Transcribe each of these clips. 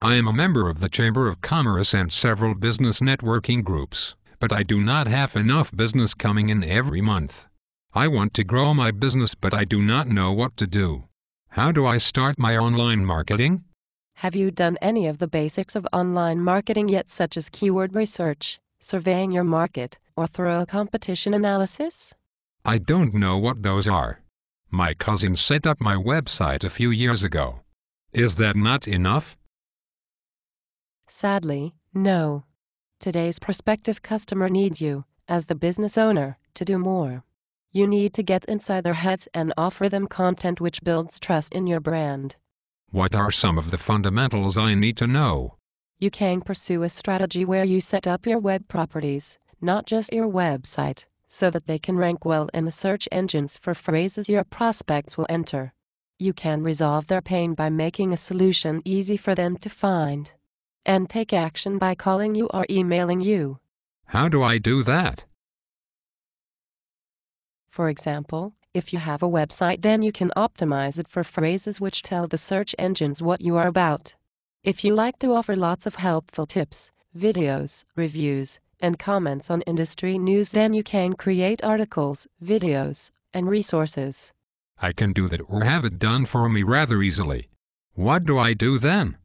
I am a member of the Chamber of Commerce and several business networking groups, but I do not have enough business coming in every month. I want to grow my business, but I do not know what to do. How do I start my online marketing? Have you done any of the basics of online marketing yet, such as keyword research, surveying your market, or thorough competition analysis? I don't know what those are. My cousin set up my website a few years ago. Is that not enough? Sadly, no. Today's prospective customer needs you, as the business owner, to do more. You need to get inside their heads and offer them content which builds trust in your brand. What are some of the fundamentals I need to know? You can pursue a strategy where you set up your web properties, not just your website, so that they can rank well in the search engines for phrases your prospects will enter. You can resolve their pain by making a solution easy for them to find, and take action by calling you or emailing you. How do I do that? For example, if you have a website, then you can optimize it for phrases which tell the search engines what you are about. If you like to offer lots of helpful tips, videos, reviews, and comments on industry news, then you can create articles, videos, and resources. I can do that or have it done for me rather easily. What do I do then?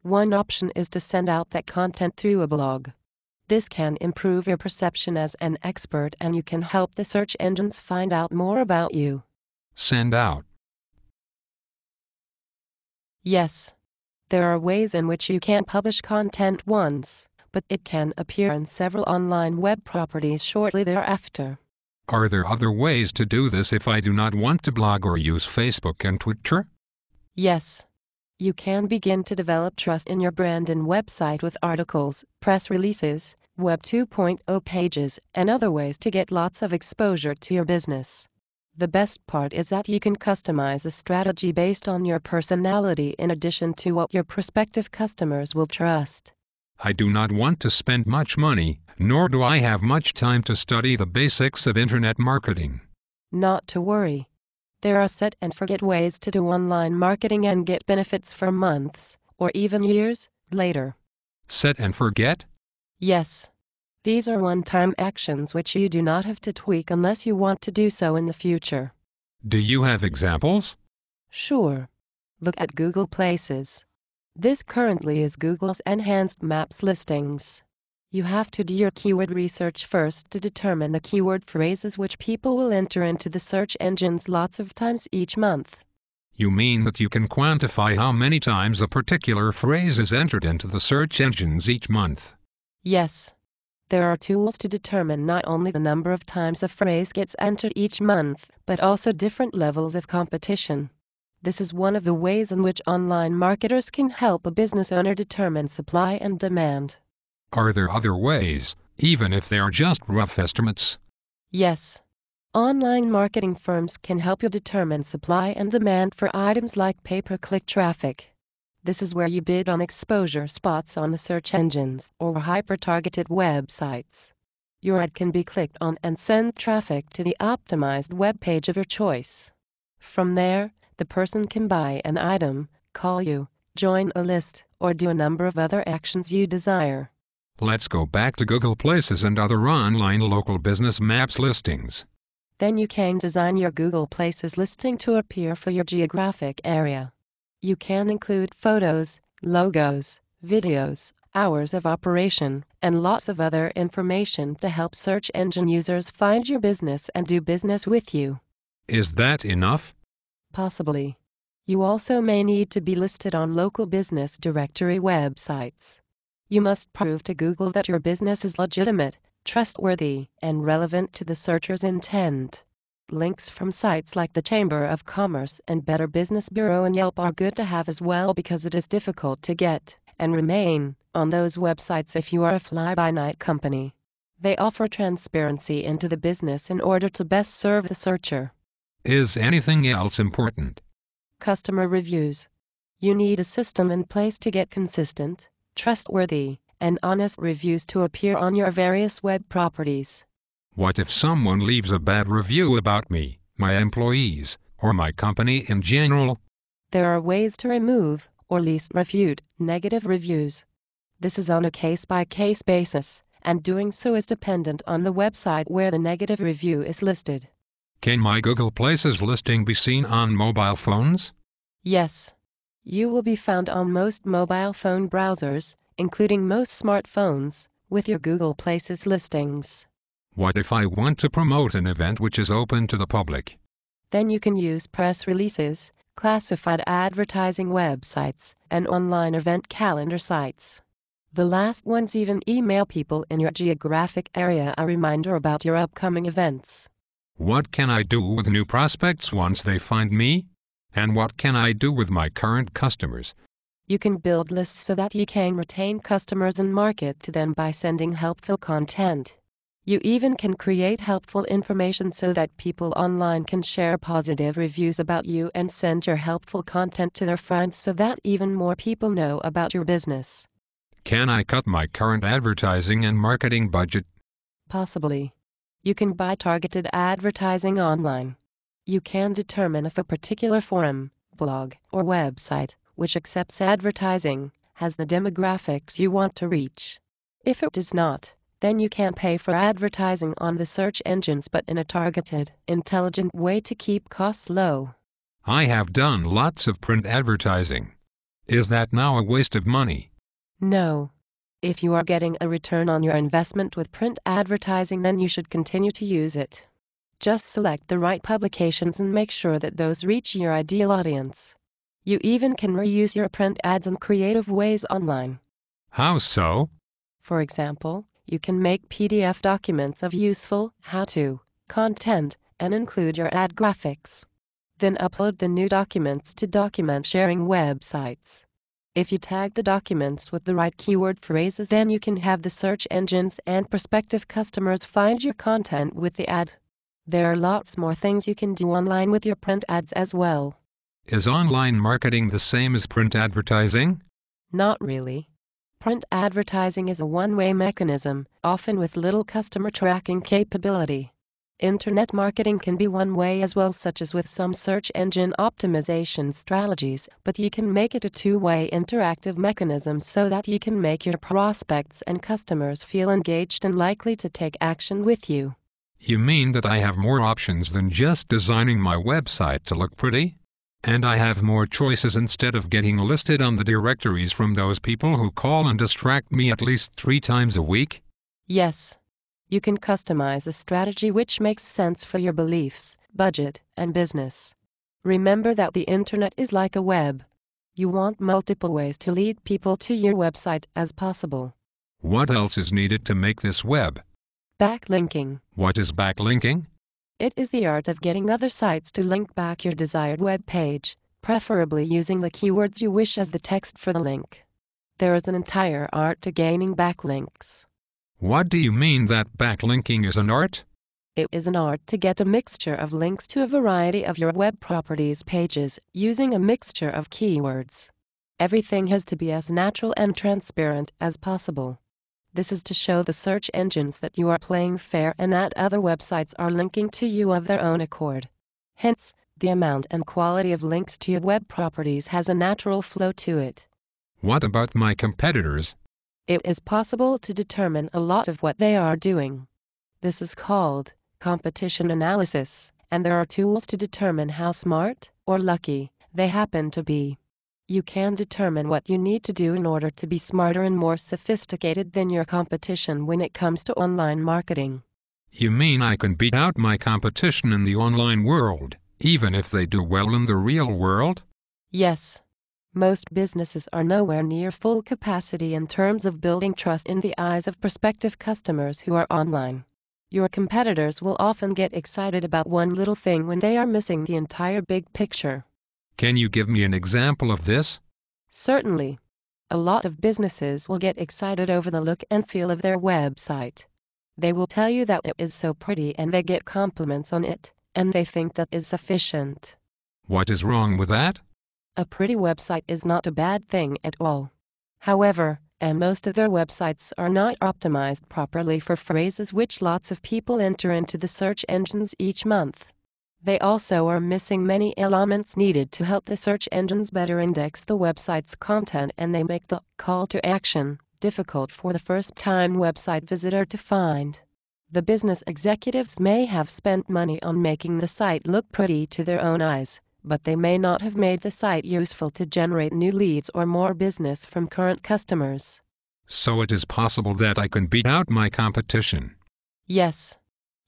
One option is to send out that content through a blog. This can improve your perception as an expert, and you can help the search engines find out more about you. Send out. Yes. There are ways in which you can publish content once, but it can appear in several online web properties shortly thereafter. Are there other ways to do this if I do not want to blog or use Facebook and Twitter? Yes. You can begin to develop trust in your brand and website with articles, press releases, Web 2.0 pages, and other ways to get lots of exposure to your business. The best part is that you can customize a strategy based on your personality in addition to what your prospective customers will trust. I do not want to spend much money, nor do I have much time to study the basics of internet marketing. Not to worry. There are set and forget ways to do online marketing and get benefits for months, or even years, later. Set and forget? Yes. These are one-time actions which you do not have to tweak unless you want to do so in the future. Do you have examples? Sure. Look at Google Places. This currently is Google's enhanced maps listings. You have to do your keyword research first to determine the keyword phrases which people will enter into the search engines lots of times each month. You mean that you can quantify how many times a particular phrase is entered into the search engines each month? Yes. There are tools to determine not only the number of times a phrase gets entered each month, but also different levels of competition. This is one of the ways in which online marketers can help a business owner determine supply and demand. Are there other ways, even if they are just rough estimates? Yes. Online marketing firms can help you determine supply and demand for items like pay-per-click traffic. This is where you bid on exposure spots on the search engines or hyper-targeted websites. Your ad can be clicked on and send traffic to the optimized web page of your choice. From there, the person can buy an item, call you, join a list, or do a number of other actions you desire. Let's go back to Google Places and other online local business maps listings. Then you can design your Google Places listing to appear for your geographic area. You can include photos, logos, videos, hours of operation, and lots of other information to help search engine users find your business and do business with you. Is that enough? Possibly. You also may need to be listed on local business directory websites. You must prove to Google that your business is legitimate, trustworthy, and relevant to the searcher's intent. Links from sites like the Chamber of Commerce and Better Business Bureau and Yelp are good to have as well, because it is difficult to get and remain on those websites if you are a fly-by-night company. They offer transparency into the business in order to best serve the searcher. Is anything else important? Customer reviews. You need a system in place to get consistent, trustworthy, and honest reviews to appear on your various web properties. What if someone leaves a bad review about me, my employees, or my company in general? There are ways to remove or least reviewed, negative reviews. This is on a case-by-case basis, and doing so is dependent on the website where the negative review is listed. Can my Google Places listing be seen on mobile phones? Yes. You will be found on most mobile phone browsers, including most smartphones, with your Google Places listings. What if I want to promote an event which is open to the public? Then you can use press releases, classified advertising websites, and online event calendar sites. The last ones even email people in your geographic area a reminder about your upcoming events. What can I do with new prospects once they find me? And what can I do with my current customers? You can build lists so that you can retain customers and market to them by sending helpful content. You even can create helpful information so that people online can share positive reviews about you and send your helpful content to their friends so that even more people know about your business. Can I cut my current advertising and marketing budget? Possibly. You can buy targeted advertising online. You can determine if a particular forum, blog, or website, which accepts advertising, has the demographics you want to reach. If it does not, then you can pay for advertising on the search engines but in a targeted, intelligent way to keep costs low. I have done lots of print advertising. Is that now a waste of money? No. If you are getting a return on your investment with print advertising, then you should continue to use it. Just select the right publications and make sure that those reach your ideal audience. You even can reuse your print ads in creative ways online. How so? For example, you can make PDF documents of useful, how-to content and include your ad graphics. Then upload the new documents to document sharing websites. If you tag the documents with the right keyword phrases, then you can have the search engines and prospective customers find your content with the ad. There are lots more things you can do online with your print ads as well. Is online marketing the same as print advertising? Not really. Print advertising is a one-way mechanism, often with little customer tracking capability. Internet marketing can be one way as well, such as with some search engine optimization strategies, but you can make it a two-way interactive mechanism so that you can make your prospects and customers feel engaged and likely to take action with you. You mean that I have more options than just designing my website to look pretty? And I have more choices instead of getting listed on the directories from those people who call and distract me at least 3 times a week? Yes. You can customize a strategy which makes sense for your beliefs, budget, and business. Remember that the internet is like a web. You want multiple ways to lead people to your website as possible. What else is needed to make this web? Backlinking. What is backlinking? It is the art of getting other sites to link back your desired web page, preferably using the keywords you wish as the text for the link. There is an entire art to gaining backlinks. What do you mean that backlinking is an art? It is an art to get a mixture of links to a variety of your web properties pages using a mixture of keywords. Everything has to be as natural and transparent as possible. This is to show the search engines that you are playing fair and that other websites are linking to you of their own accord. Hence, the amount and quality of links to your web properties has a natural flow to it. What about my competitors? It is possible to determine a lot of what they are doing. This is called competition analysis, and there are tools to determine how smart or lucky they happen to be. You can determine what you need to do in order to be smarter and more sophisticated than your competition when it comes to online marketing. You mean I can beat out my competition in the online world, even if they do well in the real world? Yes. Most businesses are nowhere near full capacity in terms of building trust in the eyes of prospective customers who are online. Your competitors will often get excited about one little thing when they are missing the entire big picture. Can you give me an example of this? Certainly. A lot of businesses will get excited over the look and feel of their website. They will tell you that it is so pretty and they get compliments on it, and they think that is sufficient. What is wrong with that? A pretty website is not a bad thing at all. However, most of their websites are not optimized properly for phrases which lots of people enter into the search engines each month. They also are missing many elements needed to help the search engines better index the website's content, and they make the call to action difficult for the first-time website visitor to find. The business executives may have spent money on making the site look pretty to their own eyes, but they may not have made the site useful to generate new leads or more business from current customers. So it is possible that I can beat out my competition. Yes.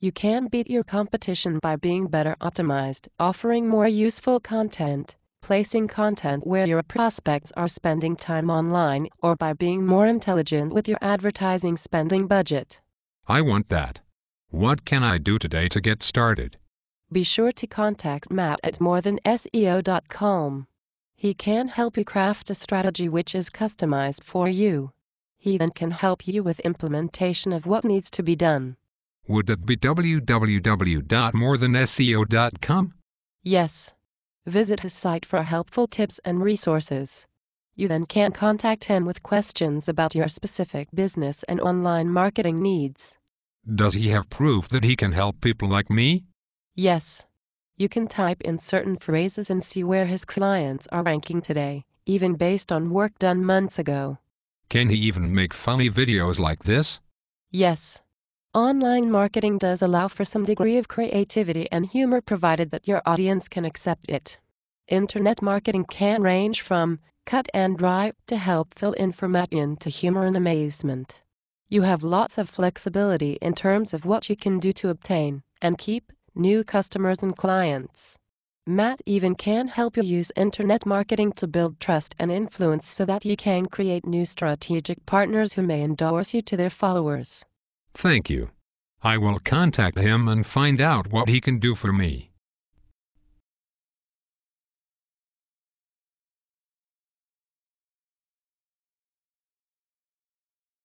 You can beat your competition by being better optimized, offering more useful content, placing content where your prospects are spending time online, or by being more intelligent with your advertising spending budget. I want that. What can I do today to get started? Be sure to contact Matt at morethanseo.com. He can help you craft a strategy which is customized for you. He then can help you with implementation of what needs to be done. Would that be www.morethanseo.com? Yes. Visit his site for helpful tips and resources. You then can contact him with questions about your specific business and online marketing needs. Does he have proof that he can help people like me? Yes. You can type in certain phrases and see where his clients are ranking today, even based on work done months ago. Can he even make funny videos like this? Yes. Online marketing does allow for some degree of creativity and humor, provided that your audience can accept it. Internet marketing can range from cut and dry to help fill information to humor and amazement. You have lots of flexibility in terms of what you can do to obtain and keep new customers and clients. Matt even can help you use internet marketing to build trust and influence so that you can create new strategic partners who may endorse you to their followers. Thank you. I will contact him and find out what he can do for me.